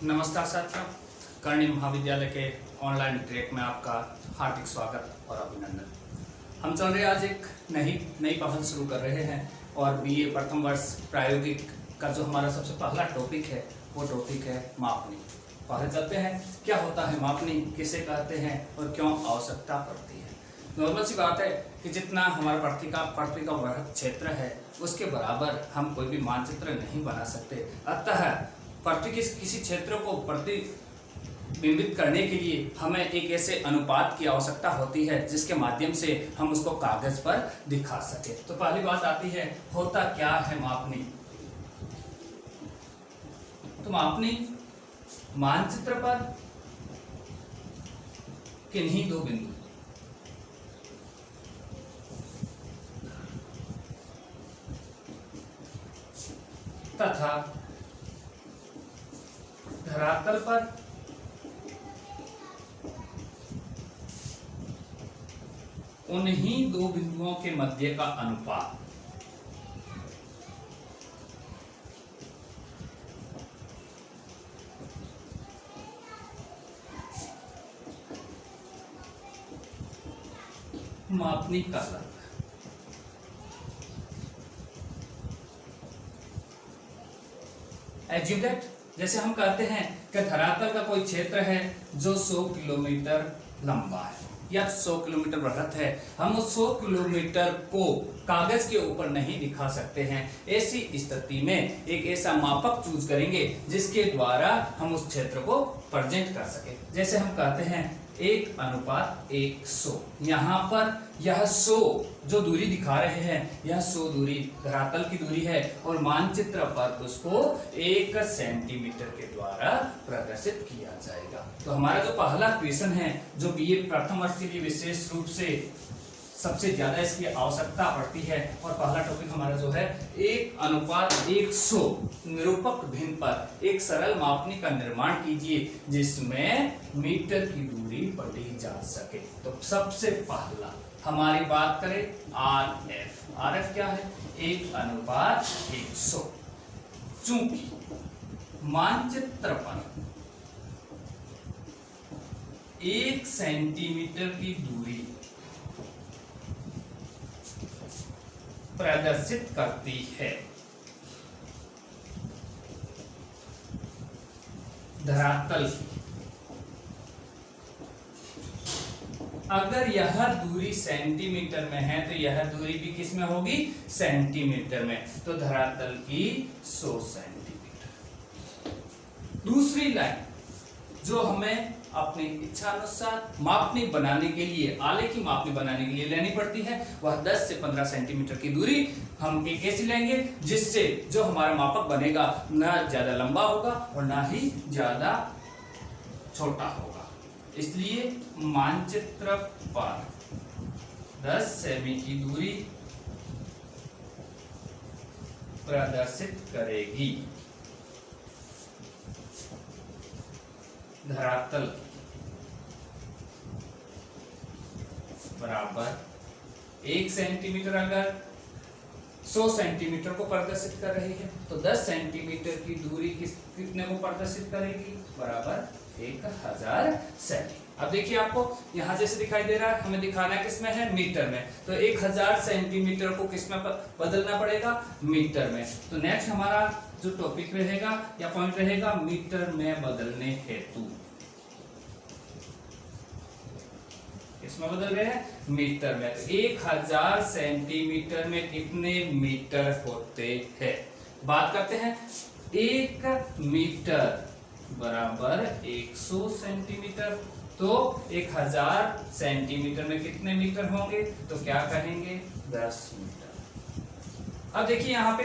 नमस्कार साथियों, कर्णी महाविद्यालय के ऑनलाइन ट्रैक में आपका हार्दिक स्वागत और अभिनंदन। हम चल रहे आज एक नई पहल शुरू कर रहे हैं और बीए प्रथम वर्ष प्रायोगिक का जो हमारा सबसे पहला टॉपिक है वो टॉपिक है मापनी। पहले चलते हैं क्या होता है मापनी, किसे कहते हैं और क्यों आवश्यकता पड़ती है। नॉर्मल सी बात है कि जितना हमारा पृथ्वी का वृहद क्षेत्र है उसके बराबर हम कोई भी मानचित्र नहीं बना सकते। अतः पृथ्वी के किसी क्षेत्र को प्रतिबिंबित करने के लिए हमें एक ऐसे अनुपात की आवश्यकता होती है जिसके माध्यम से हम उसको कागज पर दिखा सके। तो पहली बात आती है, होता क्या है मापनी। तो मापनी मानचित्र पर किन्हीं दो बिंदु तथा धरातल पर उन्हीं दो बिंदुओं के मध्य का अनुपात मापनी कहलाता है। एज्यूम दैट, जैसे हम कहते हैं कि धरातल का कोई क्षेत्र है जो 100 किलोमीटर लंबा है या 100 किलोमीटर वृहद है। हम उस 100 किलोमीटर को कागज के ऊपर नहीं दिखा सकते हैं। ऐसी स्थिति में एक ऐसा मापक चूज करेंगे जिसके द्वारा हम उस क्षेत्र को प्रेजेंट कर सके। जैसे हम कहते हैं 1:100। यहाँ पर यह 100 जो दूरी दिखा रहे हैं यह 100 दूरी धरातल की दूरी है और मानचित्र पर उसको 1 सेंटीमीटर के द्वारा प्रदर्शित किया जाएगा। तो हमारा जो पहला क्वेश्चन है जो बीए प्रथम वर्ष के लिए विशेष रूप से सबसे ज्यादा इसकी आवश्यकता पड़ती है और पहला टॉपिक हमारा जो है 1:100 निरूपक भिन्न पर एक सरल मापनी का निर्माण कीजिए जिसमें मीटर की दूरी पढ़ी जा सके। तो सबसे पहला हमारी बात करें आरएफ क्या है, 1:100। चूंकि मानचित्र पर 1 सेंटीमीटर की दूरी प्रदर्शित करती है, धरातल की अगर यह दूरी सेंटीमीटर में है तो यह दूरी भी किस में होगी, सेंटीमीटर में। तो धरातल की 100 सेंटीमीटर। दूसरी लाइन जो हमें अपनी इच्छा अनुसार मापनी बनाने के लिए, आलेखी मापनी बनाने के लिए लेनी पड़ती है वह 10 से 15 सेंटीमीटर की दूरी हम एक ऐसी लेंगे जिससे जो हमारा मापक बनेगा ना ज्यादा लंबा होगा और ना ही ज्यादा छोटा होगा। इसलिए मानचित्र पर 10 सेमी की दूरी प्रदर्शित करेगी धरातल बराबर 1 सेंटीमीटर। अगर 100 सेंटीमीटर को प्रदर्शित कर रही है तो 10 सेंटीमीटर की दूरी कितने को प्रदर्शित करेगी, बराबर 1000 सेमी। अब देखिए आपको यहां जैसे दिखाई दे रहा है, हमें दिखाना है किसमें है, मीटर में। तो 1000 सेंटीमीटर को किसमें बदलना पड़ेगा, मीटर में। तो नेक्स्ट हमारा जो टॉपिक रहेगा या पॉइंट रहेगा मीटर में बदलने हेतु। इसमें बदल रहे हैं मीटर में। तो 1000 सेंटीमीटर में कितने मीटर होते हैं, बात करते हैं। 1 मीटर बराबर 100 सेंटीमीटर। तो 1000 सेंटीमीटर में कितने मीटर होंगे, तो क्या कहेंगे, 10 मीटर। अब देखिए यहाँ पे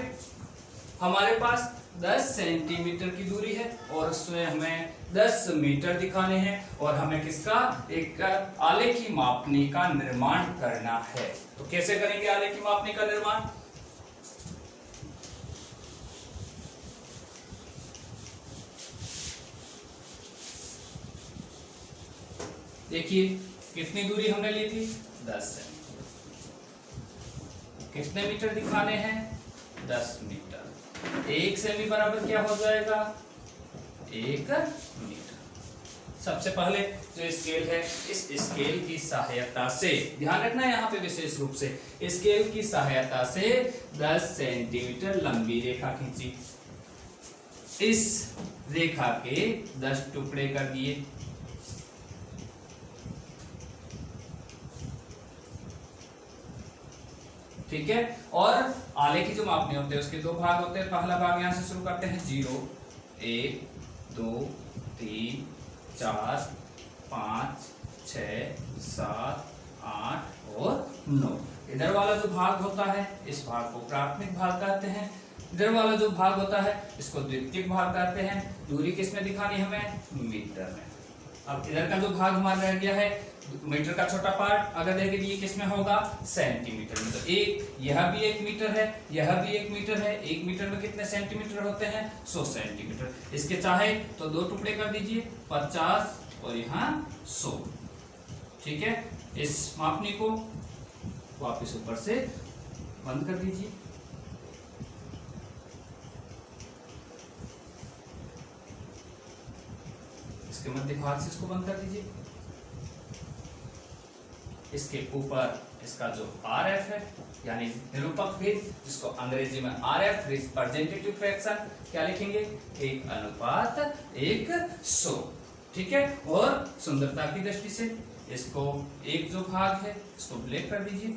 हमारे पास 10 सेंटीमीटर की दूरी है और उसमें हमें 10 मीटर दिखाने हैं और हमें किसका, एक आलेखी मापनी का निर्माण करना है। तो कैसे करेंगे आलेखी मापनी का निर्माण, देखिए कितनी दूरी हमने ली थी, 10 सेंटीमीटर। कितने मीटर दिखाने हैं, 10 मीटर। 1 सेमी बराबर क्या हो जाएगा, 1 मीटर। सबसे पहले जो स्केल है, इस स्केल की सहायता से ध्यान रखना यहाँ पे विशेष रूप से, स्केल की सहायता से 10 सेंटीमीटर लंबी रेखा खींची। इस रेखा के 10 टुकड़े कर दिए। ठीक है, और आले की जो मापनी होते हैं उसके 2 भाग होते हैं। पहला भाग यहां से शुरू करते हैं 0, 1, 2, 3, 4, 5, 6, 7, 8 और 9। इधर वाला जो भाग होता है इस भाग को प्राथमिक भाग कहते हैं। इधर वाला जो भाग होता है इसको द्वितीयक भाग कहते हैं। दूरी किस में दिखानी हमें? मीटर में। अब इधर का जो भाग हमारा रह गया है मीटर का छोटा पार्ट, अगर देखें ये किस में होगा? सेंटीमीटर में। तो एक यह भी 1 मीटर है, यह भी 1 मीटर है। 1 मीटर में कितने सेंटीमीटर होते हैं? 100 सेंटीमीटर। इसके चाहे तो 2 टुकड़े कर दीजिए, 50 और यहाँ 100। ठीक है, इस मापनी को वापस ऊपर से बंद कर दीजिए। इसके मध्य भाग से इसको बंद कर दीजिए। इसके ऊपर इसका जो RF है यानी निरूपक भेद, जिसको अंग्रेजी में RF रिप्रेजेंटेटिव फ्रैक्शन क्या लिखेंगे? 1:100। ठीक है, और सुंदरता की दृष्टि से इसको एक जो भाग है इसको ब्लैक कर दीजिए।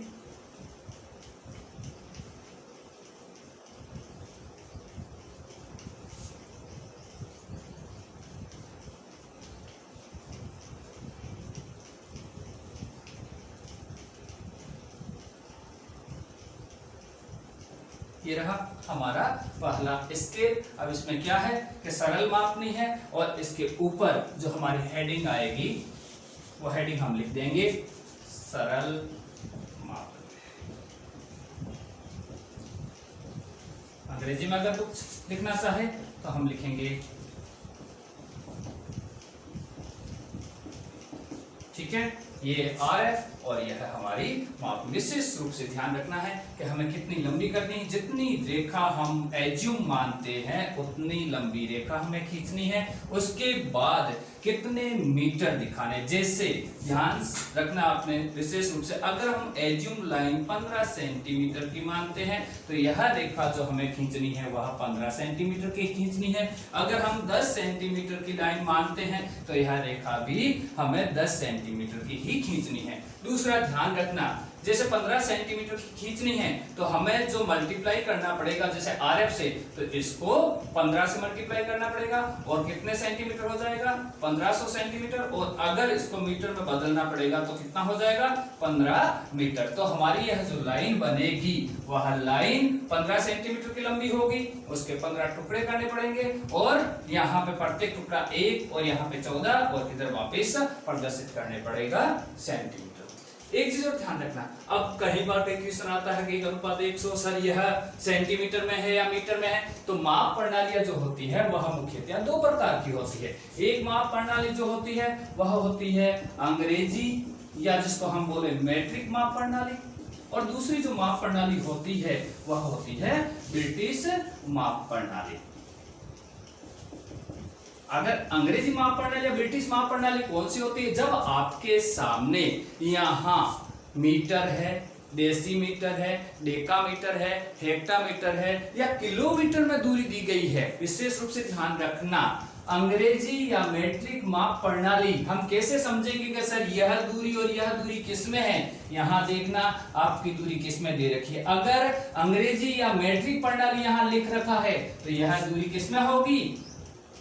ये रहा हमारा पहला स्केल। अब इसमें क्या है कि सरल मापनी है और इसके ऊपर जो हमारी हेडिंग आएगी वो हेडिंग हम लिख देंगे सरल मापनी। अंग्रेजी में अगर कुछ लिखना चाहे तो हम लिखेंगे, ठीक है, ये RF और यह हमारी माप। विशेष रूप से ध्यान रखना है कि हमें कितनी लंबी करनी है। जितनी रेखा हम एज्यूम मानते हैं उतनी लंबी रेखा हमें खींचनी है। उसके बाद कितने मीटर दिखाने, जैसे ध्यान रखना आपने विशेष रूप से, अगर हम एज्यूम लाइन 15 सेंटीमीटर की मानते हैं तो यह रेखा जो हमें खींचनी है वह 15 सेंटीमीटर की खींचनी है। अगर हम 10 सेंटीमीटर की लाइन मानते हैं तो यह रेखा भी हमें 10 सेंटीमीटर की ही खींचनी है। दूसरा ध्यान रखना, जैसे 15 सेंटीमीटर की खींचनी है तो हमें जो मल्टीप्लाई करना पड़ेगा जैसे RF से, तो इसको 15 से मल्टीप्लाई करना पड़ेगा और कितने सेंटीमीटर हो जाएगा? 1500 सेंटीमीटर। और अगर इसको मीटर में बदलना पड़ेगा तो कितना हो जाएगा? 15 मीटर। तो हमारी यह जो लाइन बनेगी वह लाइन 15 सेंटीमीटर की लंबी होगी। उसके 15 टुकड़े करने पड़ेंगे और यहाँ पे प्रत्येक टुकड़ा 1 और यहाँ पे 14 और इधर वापस प्रदर्शित करने पड़ेगा सेंटीमीटर। एक चीज और ध्यान रखना, अब कई बार कई क्वेश्चन आता है कि अनुपात 100 सर यह सेंटीमीटर में है या मीटर में है। तो माप प्रणालियां जो होती है वह मुख्यतः 2 प्रकार की होती है। एक माप प्रणाली जो होती है वह होती है अंग्रेजी या जिसको हम बोले मैट्रिक माप प्रणाली, और दूसरी जो माप प्रणाली होती है वह होती है ब्रिटिश माप प्रणाली। अगर अंग्रेजी माप प्रणाली या ब्रिटिश माप प्रणाली कौन सी होती है? जब आपके सामने यहाँ मीटर है, डेसीमीटर है, डेकामीटर है, हेक्टामीटर है या किलोमीटर में दूरी दी गई है। विशेष रूप से ध्यान रखना, अंग्रेजी या मैट्रिक माप प्रणाली हम कैसे समझेंगे कि सर यह दूरी और यह दूरी किसमें है? यहाँ देखना आपकी दूरी किसमें दे रखी है। अगर अंग्रेजी या मैट्रिक प्रणाली यहाँ लिख रखा है तो यह दूरी किसमें होगी?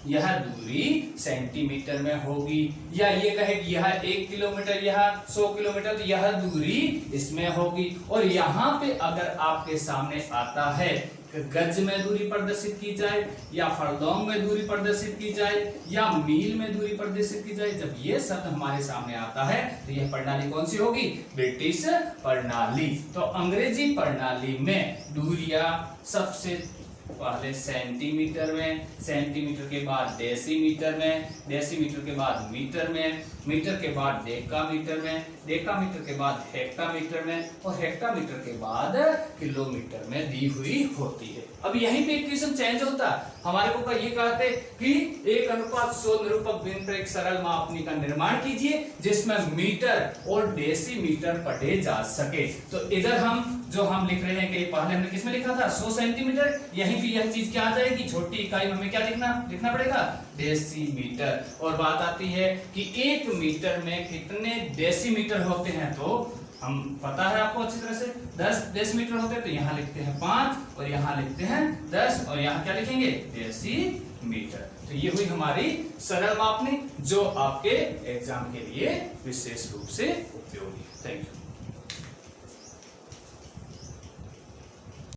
यह दूरी सेंटीमीटर में होगी। या ये कहे कि यह 1 किलोमीटर, यह 100 किलोमीटर, तो यह दूरी इसमें होगी। और यहाँ पे अगर आपके सामने आता है कि गज में दूरी प्रदर्शित की जाए या फरलोंग में दूरी प्रदर्शित की जाए या मील में दूरी प्रदर्शित की जाए, जब ये शब्द हमारे सामने आता है तो यह प्रणाली कौन सी होगी? ब्रिटिश प्रणाली। तो अंग्रेजी प्रणाली में दूरियां सबसे पहले सेंटीमीटर में, सेंटीमीटर के बाद डेसीमीटर में, डेसीमीटर के बाद मीटर में, मीटर के बाद डेकामीटर में, डेकामीटर के बाद हेक्टामीटर में और हेक्टामीटर के बाद किलोमीटर में दी हुई होती है। अब यहीं पे इक्वेशन चेंज होता है। हमारे को ये कहते कि 1:100 निरूपक भिन्न पर एक सरल मापनी का निर्माण कीजिए जिसमें मीटर और डेसीमीटर पढ़े जा सके। तो इधर हम जो हम लिख रहे हैं कि पहले हमने किसमें लिखा था 100 सेंटीमीटर, यहीं भी यह चीज क्या आ जाएगी, छोटी इकाई में हमें क्या लिखना पड़ेगा, डेसीमीटर। और बात आती है कि 1 मीटर में कितने डेसीमीटर होते हैं, तो हम पता है आपको अच्छी तरह से 10 डेसीमीटर होते हैं, तो यहाँ लिखते हैं 5 और यहाँ लिखते हैं 10 और यहाँ क्या लिखेंगे, डेसीमीटर। तो ये हुई हमारी सरल मापनी जो आपके एग्जाम के लिए विशेष रूप से उपयोगी है। Thank you.